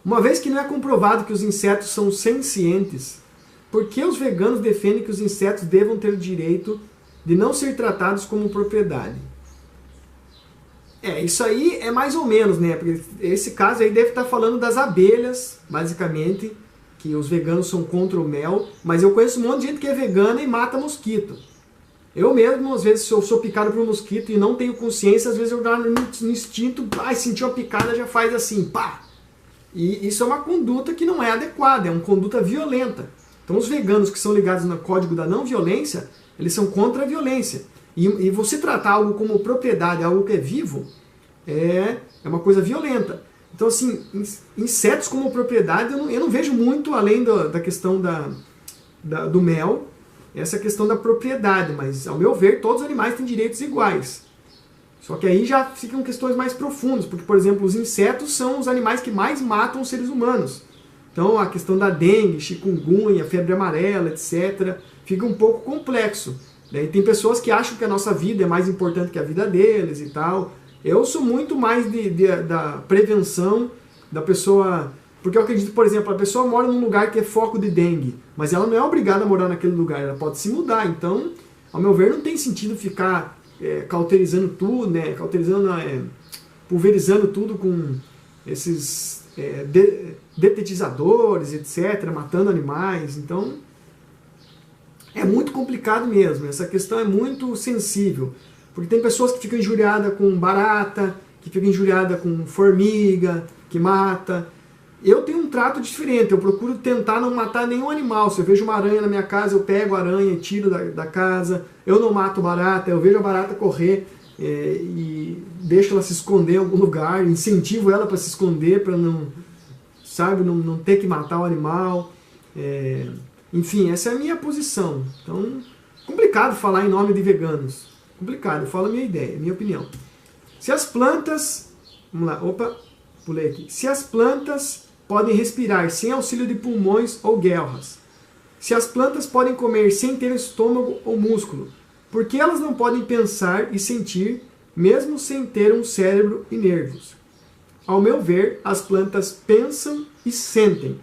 Uma vez que não é comprovado que os insetos são sencientes, por que os veganos defendem que os insetos devam ter o direito de não ser tratados como propriedade? Isso aí é mais ou menos, né? Porque esse caso aí deve estar falando das abelhas, basicamente, que os veganos são contra o mel, mas eu conheço um monte de gente que é vegana e mata mosquito. Eu mesmo, às vezes, se eu sou picado por um mosquito e não tenho consciência, às vezes eu dou no instinto, sentir uma picada, já faz assim, pá! E isso é uma conduta que não é adequada, é uma conduta violenta. Então os veganos que são ligados no código da não violência, eles são contra a violência. E você tratar algo como propriedade, algo que é vivo, é uma coisa violenta. Então assim, insetos como propriedade, eu não vejo muito além da questão do mel, essa questão da propriedade, mas ao meu ver todos os animais têm direitos iguais. Só que aí já ficam questões mais profundas, porque por exemplo os insetos são os animais que mais matam os seres humanos. Então a questão da dengue, chikungunya, febre amarela, etc. fica um pouco complexo. Daí tem pessoas que acham que a nossa vida é mais importante que a vida deles e tal. Eu sou muito mais da prevenção da pessoa. Porque eu acredito, por exemplo, a pessoa mora num lugar que é foco de dengue, mas ela não é obrigada a morar naquele lugar, ela pode se mudar. Então, ao meu ver, não tem sentido ficar cauterizando tudo, né? Pulverizando tudo com esses detetizadores, etc., matando animais. Então, é muito complicado mesmo. Essa questão é muito sensível. Porque tem pessoas que ficam injuriadas com barata, que ficam injuriadas com formiga, que mata. Eu tenho um trato diferente, eu procuro tentar não matar nenhum animal. Se eu vejo uma aranha na minha casa, eu pego a aranha e tiro da casa. Eu não mato barata, eu vejo a barata correr e deixo ela se esconder em algum lugar, incentivo ela para se esconder, para não ter que matar o animal. Enfim, essa é a minha posição. Então, complicado falar em nome de veganos. Complicado, eu falo a minha ideia, a minha opinião. Se as plantas... Vamos lá, opa, pulei aqui. Se as plantas podem respirar sem auxílio de pulmões ou guelras, se as plantas podem comer sem ter estômago ou músculo, por que elas não podem pensar e sentir, mesmo sem ter um cérebro e nervos? Ao meu ver, as plantas pensam e sentem.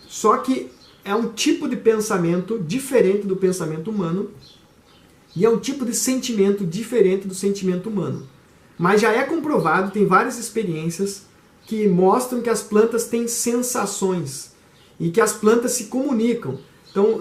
Só que é um tipo de pensamento diferente do pensamento humano e é um tipo de sentimento diferente do sentimento humano. Mas já é comprovado, tem várias experiências que mostram que as plantas têm sensações e que as plantas se comunicam. Então,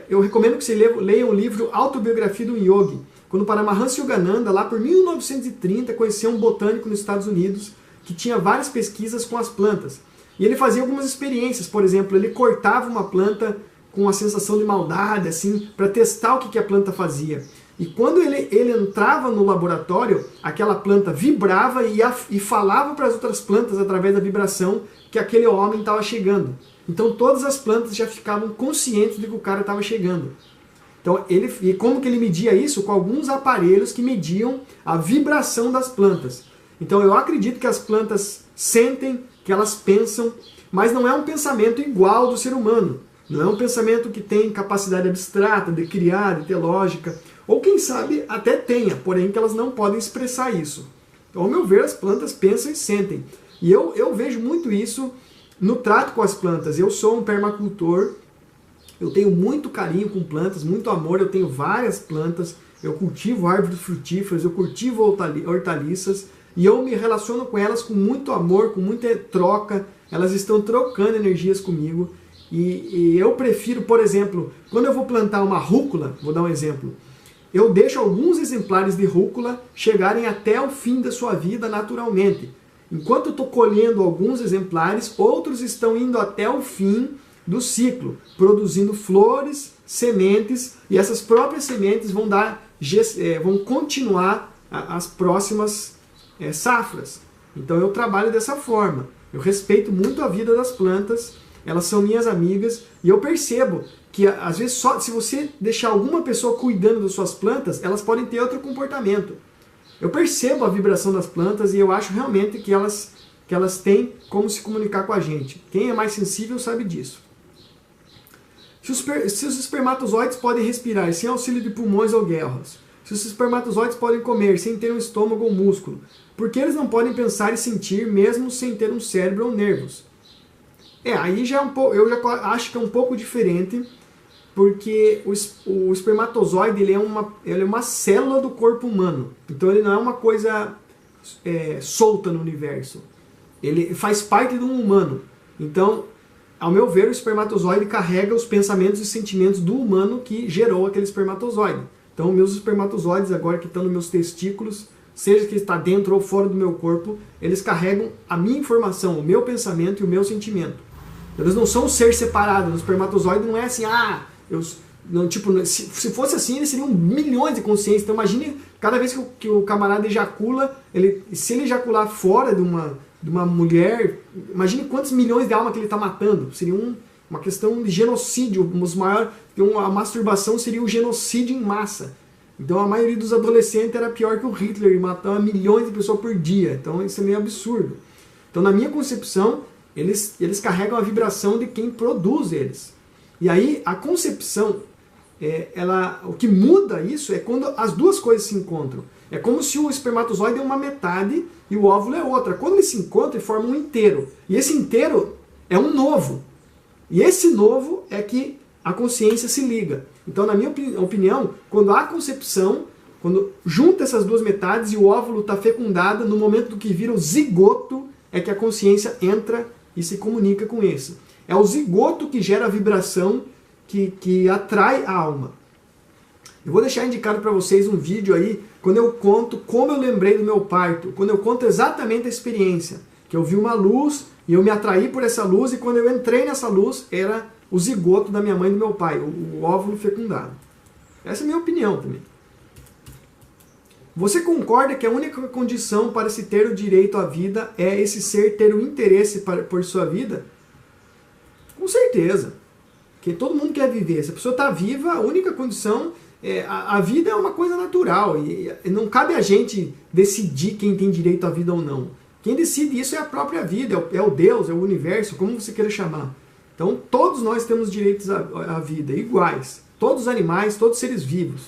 eu recomendo que você leia o livro Autobiografia do Yogi. Quando Paramahansa Yogananda, lá por 1930, conheceu um botânico nos Estados Unidos que tinha várias pesquisas com as plantas. E ele fazia algumas experiências, por exemplo, ele cortava uma planta com uma sensação de maldade, assim, para testar o que a planta fazia. E quando ele entrava no laboratório, aquela planta vibrava e falava para as outras plantas, através da vibração, que aquele homem estava chegando. Então todas as plantas já ficavam conscientes de que o cara estava chegando. Então, e como que ele media isso? Com alguns aparelhos que mediam a vibração das plantas. Então eu acredito que as plantas sentem, que elas pensam, mas não é um pensamento igual do ser humano. Não é um pensamento que tem capacidade abstrata de criar, de ter lógica. Ou quem sabe até tenha, porém que elas não podem expressar isso. Então, ao meu ver, as plantas pensam e sentem. E eu vejo muito isso no trato com as plantas. Eu sou um permacultor, eu tenho muito carinho com plantas, muito amor, eu tenho várias plantas, eu cultivo árvores frutíferas, eu cultivo hortaliças, e eu me relaciono com elas com muito amor, com muita troca, elas estão trocando energias comigo. E eu prefiro, por exemplo, quando eu vou plantar uma rúcula, vou dar um exemplo, eu deixo alguns exemplares de rúcula chegarem até o fim da sua vida naturalmente. Enquanto eu estou colhendo alguns exemplares, outros estão indo até o fim do ciclo, produzindo flores, sementes, e essas próprias sementes vão continuar as próximas safras. Então eu trabalho dessa forma. Eu respeito muito a vida das plantas, elas são minhas amigas, e eu percebo que às vezes só se você deixar alguma pessoa cuidando das suas plantas, elas podem ter outro comportamento. Eu percebo a vibração das plantas e eu acho realmente que elas têm como se comunicar com a gente. Quem é mais sensível sabe disso. Se os espermatozoides podem respirar sem auxílio de pulmões ou guelras, se os espermatozoides podem comer sem ter um estômago ou músculo, por que eles não podem pensar e sentir mesmo sem ter um cérebro ou nervos? Aí já é um pouco, eu já acho que é um pouco diferente, porque o espermatozoide ele é uma célula do corpo humano. Então ele não é uma coisa solta no universo. Ele faz parte de um humano. Então, ao meu ver, o espermatozoide carrega os pensamentos e sentimentos do humano que gerou aquele espermatozoide. Então, meus espermatozoides, agora que estão nos meus testículos, seja que está dentro ou fora do meu corpo, eles carregam a minha informação, o meu pensamento e o meu sentimento. Eles não são um ser separado. O espermatozoide não é assim, se fosse assim, eles seriam milhões de consciências. Então, imagine cada vez que o camarada ejacula, se ele ejacular fora de uma mulher, imagine quantos milhões de almas que ele está matando. Seria uma questão de genocídio. A masturbação seria o genocídio em massa. Então a maioria dos adolescentes era pior que o Hitler e matava milhões de pessoas por dia. Então isso é meio absurdo. Então na minha concepção, eles carregam a vibração de quem produz eles. E aí a concepção, o que muda isso é quando as duas coisas se encontram. É como se o espermatozoide é uma metade e o óvulo é outra. Quando eles se encontram, eles formam um inteiro. E esse inteiro é um novo. E esse novo é que a consciência se liga. Então, na minha opinião, quando há concepção, quando junta essas duas metades e o óvulo está fecundado, no momento que vira o zigoto, é que a consciência entra e se comunica com esse. É o zigoto que gera a vibração que atrai a alma. Eu vou deixar indicado para vocês um vídeo aí, quando eu conto como eu lembrei do meu parto, quando eu conto exatamente a experiência, que eu vi uma luz e eu me atraí por essa luz, e quando eu entrei nessa luz, era o zigoto da minha mãe e do meu pai, o óvulo fecundado. Essa é a minha opinião também. Você concorda que a única condição para se ter o direito à vida é esse ser ter o interesse por sua vida? Com certeza. Porque todo mundo quer viver. Se a pessoa está viva, a única condição a vida é uma coisa natural. E não cabe a gente decidir quem tem direito à vida ou não. Quem decide isso é a própria vida, é o Deus, é o universo, como você queira chamar. Então todos nós temos direitos à vida, iguais. Todos os animais, todos os seres vivos.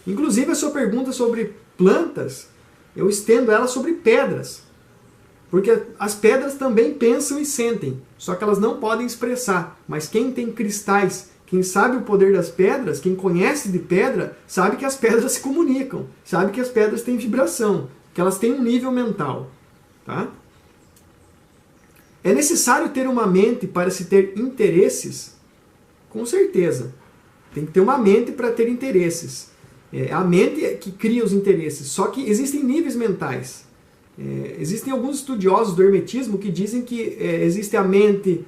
Inclusive a sua pergunta sobre plantas, eu estendo ela sobre pedras. Porque as pedras também pensam e sentem, só que elas não podem expressar. Mas quem tem cristais, quem sabe o poder das pedras, quem conhece de pedra, sabe que as pedras se comunicam, sabe que as pedras têm vibração, que elas têm um nível mental. Tá? É necessário ter uma mente para se ter interesses? Com certeza. Tem que ter uma mente para ter interesses. É a mente que cria os interesses, só que existem níveis mentais. Existem alguns estudiosos do hermetismo que dizem que existe a mente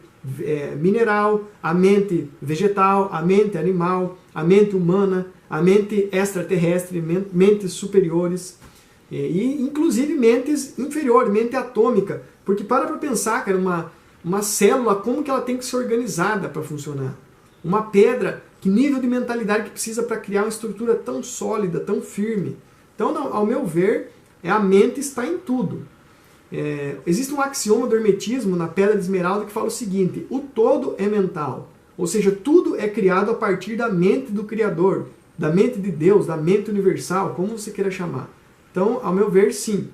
mineral, a mente vegetal, a mente animal, a mente humana, a mente extraterrestre, mentes superiores, e inclusive mentes inferiores, mente atômica. Porque para pensar, cara, uma célula, como que ela tem que ser organizada para funcionar? Uma pedra, que nível de mentalidade que precisa para criar uma estrutura tão sólida, tão firme? Então, ao meu ver, a mente está em tudo. Existe um axioma do hermetismo na pedra de esmeralda que fala o seguinte: o todo é mental. Ou seja, tudo é criado a partir da mente do Criador, da mente de Deus, da mente universal, como você queira chamar. Então, ao meu ver, sim.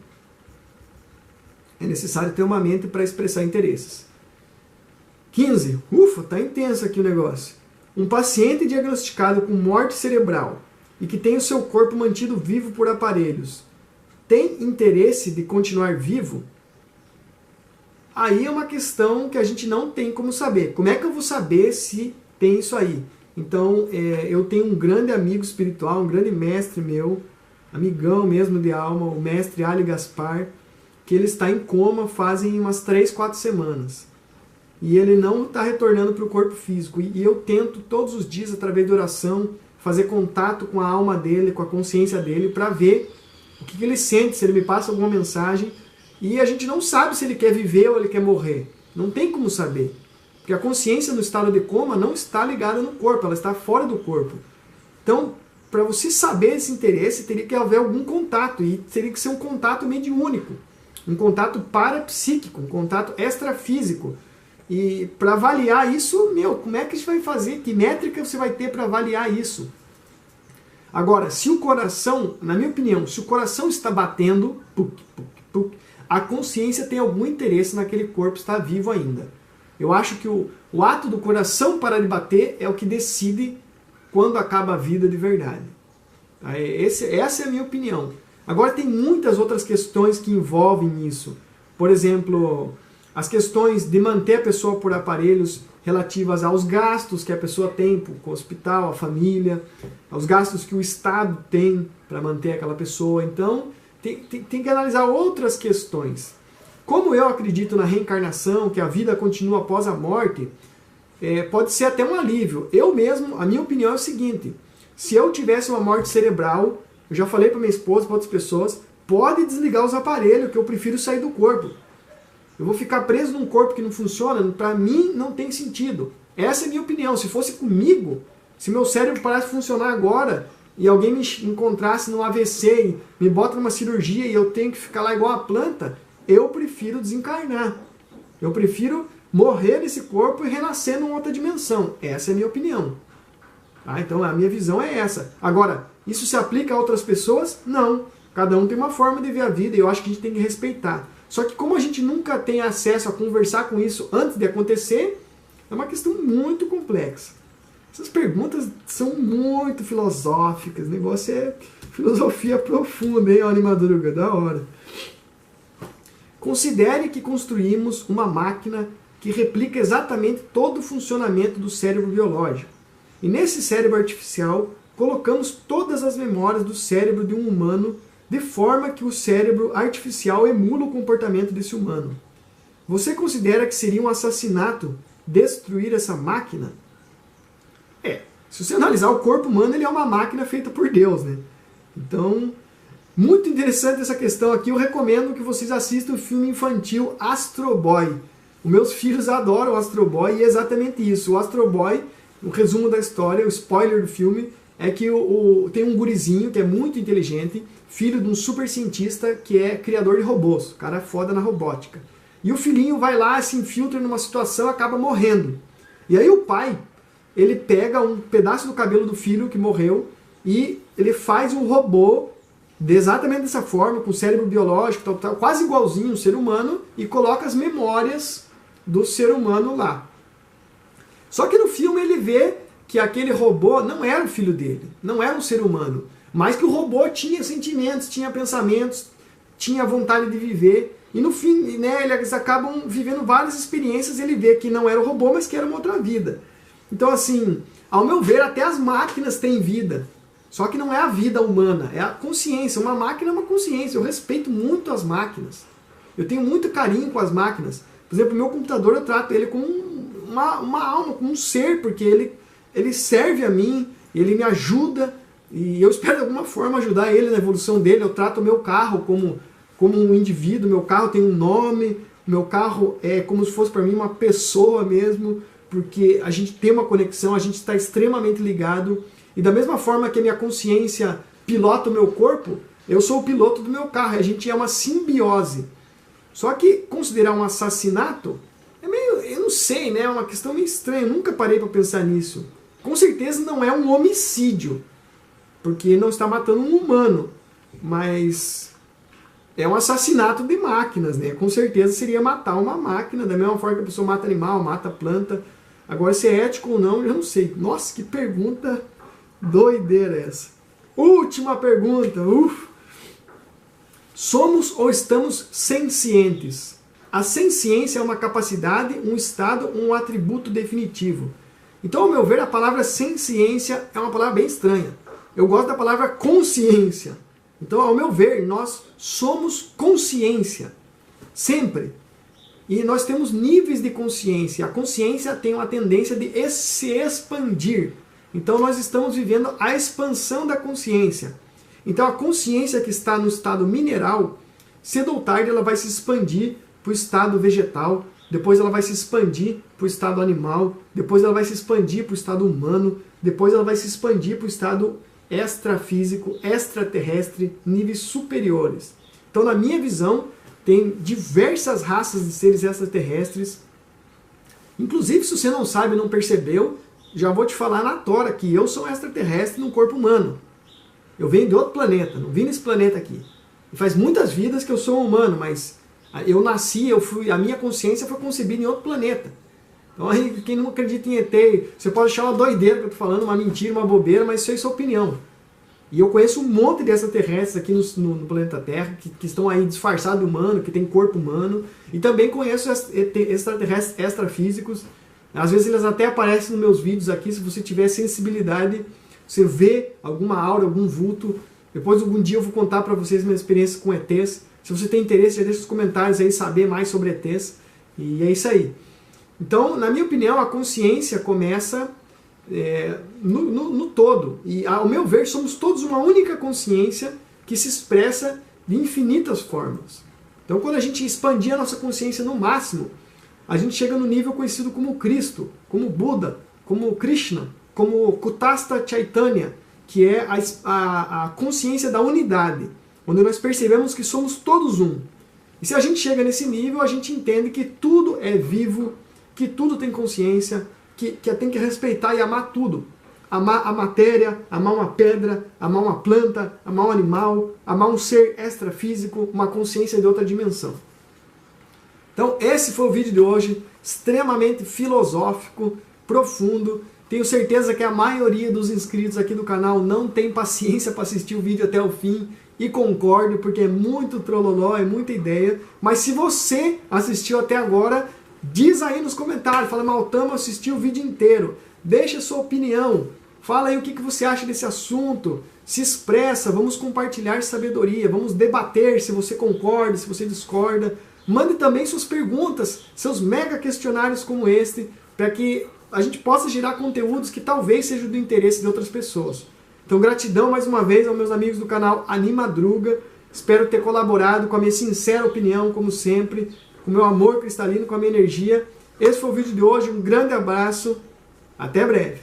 É necessário ter uma mente para expressar interesses. 15. Ufa, tá intenso aqui o negócio. Um paciente diagnosticado com morte cerebral e que tem o seu corpo mantido vivo por aparelhos, tem interesse de continuar vivo? Aí é uma questão que a gente não tem como saber. Como é que eu vou saber se tem isso aí? Então, eu tenho um grande amigo espiritual, um grande mestre meu, amigão mesmo de alma, o mestre Ali Gaspar, que ele está em coma fazem umas 3, 4 semanas. E ele não está retornando para o corpo físico. E eu tento todos os dias, através de oração, fazer contato com a alma dele, com a consciência dele, para ver o que ele sente, se ele me passa alguma mensagem. E a gente não sabe se ele quer viver ou ele quer morrer. Não tem como saber. Porque a consciência no estado de coma não está ligada no corpo, ela está fora do corpo. Então, para você saber esse interesse, teria que haver algum contato. E teria que ser um contato mediúnico. Um contato parapsíquico, um contato extrafísico. E para avaliar isso, como é que a gente vai fazer? Que métrica você vai ter para avaliar isso? Agora, se o coração, na minha opinião, se o coração está batendo, a consciência tem algum interesse naquele corpo estar vivo ainda. Eu acho que o ato do coração parar de bater é o que decide quando acaba a vida de verdade. Essa é a minha opinião. Agora tem muitas outras questões que envolvem isso. Por exemplo, as questões de manter a pessoa por aparelhos relativas aos gastos que a pessoa tem com o hospital, a família, aos gastos que o Estado tem para manter aquela pessoa. Então, tem que analisar outras questões. Como eu acredito na reencarnação, que a vida continua após a morte, pode ser até um alívio. Eu mesmo, a minha opinião é o seguinte, se eu tivesse uma morte cerebral, eu já falei para minha esposa, para outras pessoas, pode desligar os aparelhos, que eu prefiro sair do corpo. Eu vou ficar preso num corpo que não funciona, para mim não tem sentido. Essa é a minha opinião. Se fosse comigo, se meu cérebro parasse de funcionar agora e alguém me encontrasse no AVC e me bota numa cirurgia e eu tenho que ficar lá igual a planta, eu prefiro desencarnar. Eu prefiro morrer nesse corpo e renascer numa outra dimensão. Essa é a minha opinião. Tá? Então a minha visão é essa. Agora, isso se aplica a outras pessoas? Não. Cada um tem uma forma de ver a vida e eu acho que a gente tem que respeitar. Só que como a gente nunca tem acesso a conversar com isso antes de acontecer, é uma questão muito complexa. Essas perguntas são muito filosóficas, o negócio é filosofia profunda, hein, Madruga? Da hora. Considere que construímos uma máquina que replica exatamente todo o funcionamento do cérebro biológico. E nesse cérebro artificial, colocamos todas as memórias do cérebro de um humano de forma que o cérebro artificial emula o comportamento desse humano. Você considera que seria um assassinato destruir essa máquina? Se você analisar o corpo humano, ele é uma máquina feita por Deus, né? Então, muito interessante essa questão aqui. Eu recomendo que vocês assistam o filme infantil Astro Boy. Os meus filhos adoram o Astro Boy e é exatamente isso. O Astro Boy, o resumo da história, o spoiler do filme, é que tem um gurizinho que é muito inteligente, filho de um super cientista que é criador de robôs, o cara é foda na robótica. E o filhinho vai lá, se infiltra numa situação e acaba morrendo. E aí o pai, ele pega um pedaço do cabelo do filho que morreu e ele faz um robô exatamente dessa forma, com cérebro biológico, quase igualzinho ao ser humano, e coloca as memórias do ser humano lá. Só que no filme ele vê que aquele robô não era o filho dele, não era um ser humano, mas que o robô tinha sentimentos, tinha pensamentos, tinha vontade de viver, e no fim, né, eles acabam vivendo várias experiências, ele vê que não era o robô, mas que era uma outra vida. Então assim, ao meu ver, até as máquinas têm vida, só que não é a vida humana, é a consciência. Uma máquina é uma consciência, eu respeito muito as máquinas, eu tenho muito carinho com as máquinas. Por exemplo, o meu computador eu trato ele como uma alma, como um ser, porque ele serve a mim, ele me ajuda, e eu espero de alguma forma ajudar ele na evolução dele. Eu trato o meu carro como um indivíduo, meu carro tem um nome, meu carro é como se fosse para mim uma pessoa mesmo, porque a gente tem uma conexão, a gente está extremamente ligado, e da mesma forma que a minha consciência pilota o meu corpo, eu sou o piloto do meu carro, a gente é uma simbiose. Só que considerar um assassinato é meio, eu não sei, né? É uma questão meio estranha, eu nunca parei para pensar nisso. Com certeza não é um homicídio, porque não está matando um humano, mas é um assassinato de máquinas, né? Com certeza seria matar uma máquina, da mesma forma que a pessoa mata animal, mata planta. Agora, se é ético ou não, eu não sei. Nossa, que pergunta doideira essa. Última pergunta. Somos ou estamos sencientes? A senciência é uma capacidade, um estado, um atributo definitivo. Então, ao meu ver, a palavra senciência é uma palavra bem estranha. Eu gosto da palavra consciência. Então, ao meu ver, nós somos consciência. Sempre. E nós temos níveis de consciência. A consciência tem uma tendência de se expandir. Então, nós estamos vivendo a expansão da consciência. Então, a consciência que está no estado mineral, cedo ou tarde, ela vai se expandir para o estado vegetal, depois ela vai se expandir para o estado animal, depois ela vai se expandir para o estado humano, depois ela vai se expandir para o estado extrafísico, extraterrestre, níveis superiores. Então, na minha visão, tem diversas raças de seres extraterrestres. Inclusive, se você não sabe, não percebeu, já vou te falar na tora que eu sou um extraterrestre num corpo humano. Eu venho de outro planeta, não vim nesse planeta aqui. E faz muitas vidas que eu sou um humano, mas eu nasci, a minha consciência foi concebida em outro planeta. Então aí, quem não acredita em ET, você pode achar uma doideira que eu tô falando, uma mentira, uma bobeira, mas isso é sua opinião. E eu conheço um monte de extraterrestres aqui no planeta Terra, que estão aí disfarçados de humano, que tem corpo humano, e também conheço extraterrestres extrafísicos. Às vezes eles até aparecem nos meus vídeos aqui, se você tiver sensibilidade, você vê alguma aura, algum vulto. Depois, algum dia, eu vou contar para vocês minha experiência com ETs. Se você tem interesse, já deixa nos comentários aí saber mais sobre ETs. E é isso aí. Então, na minha opinião, a consciência começa no todo. E, ao meu ver, somos todos uma única consciência que se expressa de infinitas formas. Então, quando a gente expandir a nossa consciência no máximo, a gente chega no nível conhecido como Cristo, como Buda, como Krishna, como Kutastha Chaitanya, que é a consciência da unidade, onde nós percebemos que somos todos um. E se a gente chega nesse nível, a gente entende que tudo é vivo, que tudo tem consciência, que tem que respeitar e amar tudo. Amar a matéria, amar uma pedra, amar uma planta, amar um animal, amar um ser extrafísico, uma consciência de outra dimensão. Então esse foi o vídeo de hoje, extremamente filosófico, profundo. Tenho certeza que a maioria dos inscritos aqui do canal não tem paciência para assistir o vídeo até o fim, e concordo, porque é muito trololó, é muita ideia. Mas se você assistiu até agora, diz aí nos comentários, fala, Maltama, assisti o vídeo inteiro, deixa a sua opinião, fala aí o que você acha desse assunto, se expressa, vamos compartilhar sabedoria, vamos debater se você concorda, se você discorda. Mande também suas perguntas, seus mega questionários como este, para que a gente possa gerar conteúdos que talvez sejam do interesse de outras pessoas. Então gratidão mais uma vez aos meus amigos do canal Animadruga, espero ter colaborado com a minha sincera opinião, como sempre, com o meu amor cristalino, com a minha energia. Esse foi o vídeo de hoje, um grande abraço, até breve.